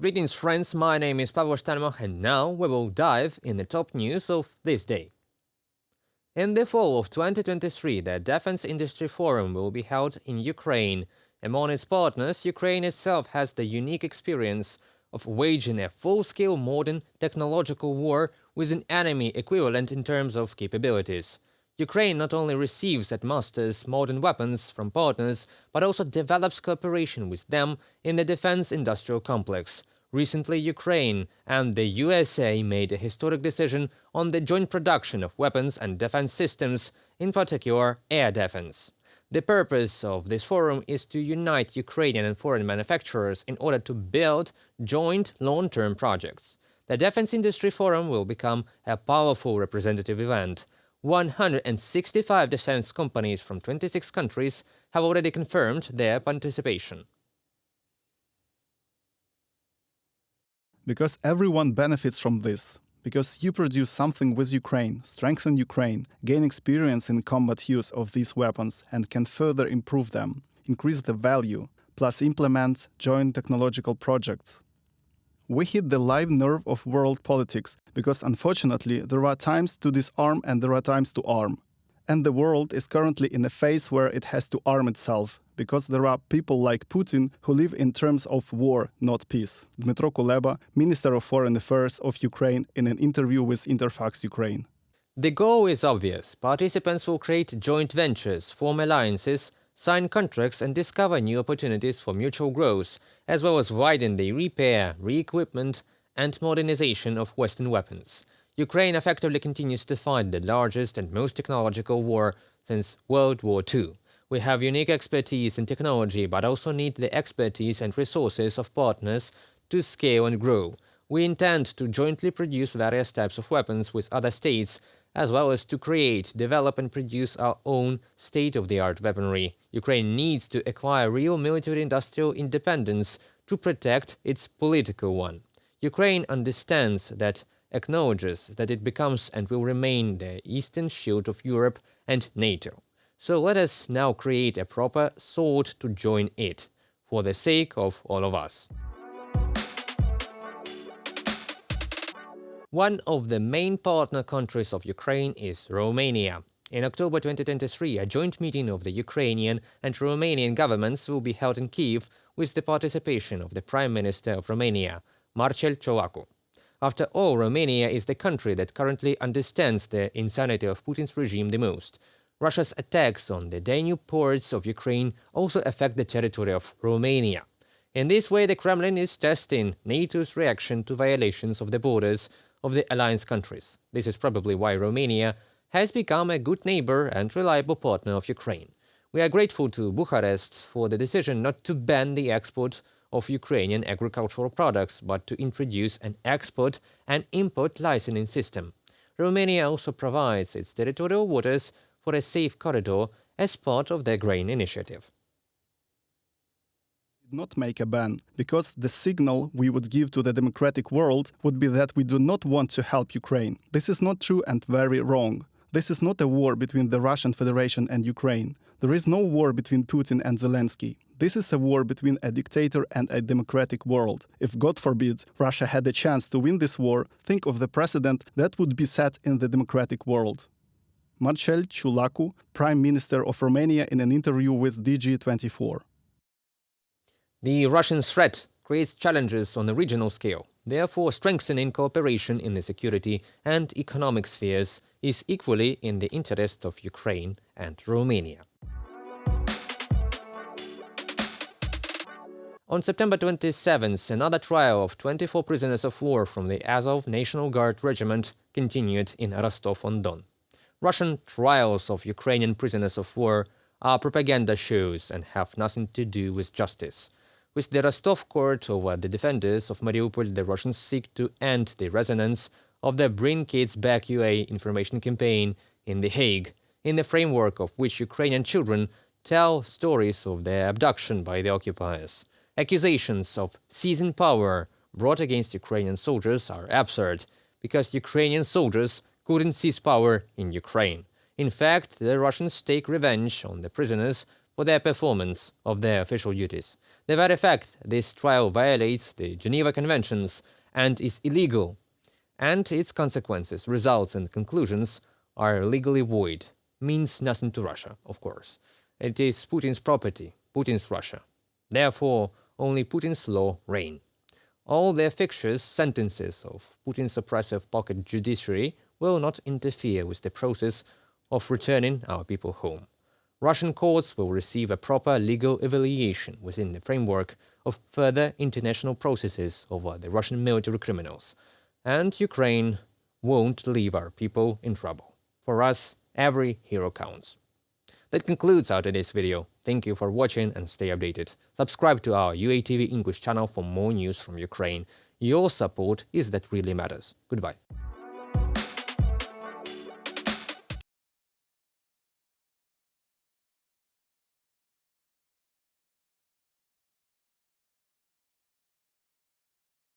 Greetings friends, my name is POWs and now we will dive in the top news of this day. In the fall of 2023, the Defense Industry Forum will be held in Ukraine. Among its partners, Ukraine itself has the unique experience of waging a full-scale modern technological war with an enemy equivalent in terms of capabilities. Ukraine not only receives and masters modern weapons from partners, but also develops cooperation with them in the defense industrial complex. Recently, Ukraine and the USA made a historic decision on the joint production of weapons and defense systems, in particular air defense. The purpose of this forum is to unite Ukrainian and foreign manufacturers in order to build joint long-term projects. The Defense Industry Forum will become a powerful representative event. 165 defense companies from 26 countries have already confirmed their participation. Because everyone benefits from this. Because you produce something with Ukraine, strengthen Ukraine, gain experience in combat use of these weapons and can further improve them, increase the value, plus implement joint technological projects. We hit the live nerve of world politics because unfortunately there are times to disarm and there are times to arm. And the world is currently in a phase where it has to arm itself, because there are people like Putin who live in terms of war, not peace. Dmytro Kuleba, Minister of Foreign Affairs of Ukraine, in an interview with Interfax Ukraine. The goal is obvious. Participants will create joint ventures, form alliances, sign contracts and discover new opportunities for mutual growth, as well as widen the repair, re-equipment and modernization of Western weapons. Ukraine effectively continues to fight the largest and most technological war since World War II. We have unique expertise in technology, but also need the expertise and resources of partners to scale and grow. We intend to jointly produce various types of weapons with other states, as well as to create, develop and produce our own state-of-the-art weaponry. Ukraine needs to acquire real military-industrial independence to protect its political one. Ukraine understands that, acknowledges that it becomes and will remain the eastern shield of Europe and NATO. So let us now create a proper sword to join it, for the sake of all of us. One of the main partner countries of Ukraine is Romania. In October 2023, a joint meeting of the Ukrainian and Romanian governments will be held in Kyiv with the participation of the Prime Minister of Romania, Marcel Ciolacu. After all, Romania is the country that currently understands the insanity of Putin's regime the most. Russia's attacks on the Danube ports of Ukraine also affect the territory of Romania. In this way, the Kremlin is testing NATO's reaction to violations of the borders of the alliance countries. This is probably why Romania has become a good neighbor and reliable partner of Ukraine. We are grateful to Bucharest for the decision not to ban the export of Ukrainian agricultural products, but to introduce an export and import licensing system. Romania also provides its territorial waters for a safe corridor as part of their grain initiative. Not make a ban, because the signal we would give to the democratic world would be that we do not want to help Ukraine. This is not true and very wrong. This is not a war between the Russian Federation and Ukraine. There is no war between Putin and Zelensky. This is a war between a dictator and a democratic world. If, God forbid, Russia had a chance to win this war, think of the precedent that would be set in the democratic world. Marcel Ciolacu, Prime Minister of Romania, in an interview with DG24. The Russian threat creates challenges on the regional scale. Therefore, strengthening cooperation in the security and economic spheres is equally in the interest of Ukraine and Romania. On September 27th, another trial of 24 prisoners of war from the Azov National Guard Regiment continued in Rostov-on-Don. Russian trials of Ukrainian prisoners of war are propaganda shows and have nothing to do with justice. With the Rostov court over the defenders of Mariupol, the Russians seek to end the resonance of the Bring Kids Back UA information campaign in The Hague, in the framework of which Ukrainian children tell stories of their abduction by the occupiers. Accusations of seizing power brought against Ukrainian soldiers are absurd, because Ukrainian soldiers couldn't seize power in Ukraine. In fact, the Russians take revenge on the prisoners for their performance of their official duties. The very fact this trial violates the Geneva Conventions and is illegal, and its consequences, results and conclusions are legally void, means nothing to Russia, of course. It is Putin's property, Putin's Russia. Therefore, only Putin's law reign. All the fictitious sentences of Putin's oppressive pocket judiciary will not interfere with the process of returning our people home. Russian courts will receive a proper legal evaluation within the framework of further international processes over the Russian military criminals, and Ukraine won't leave our people in trouble. For us, every hero counts. That concludes our today's video. Thank you for watching and stay updated. Subscribe to our UATV English channel for more news from Ukraine. Your support is that really matters. Goodbye.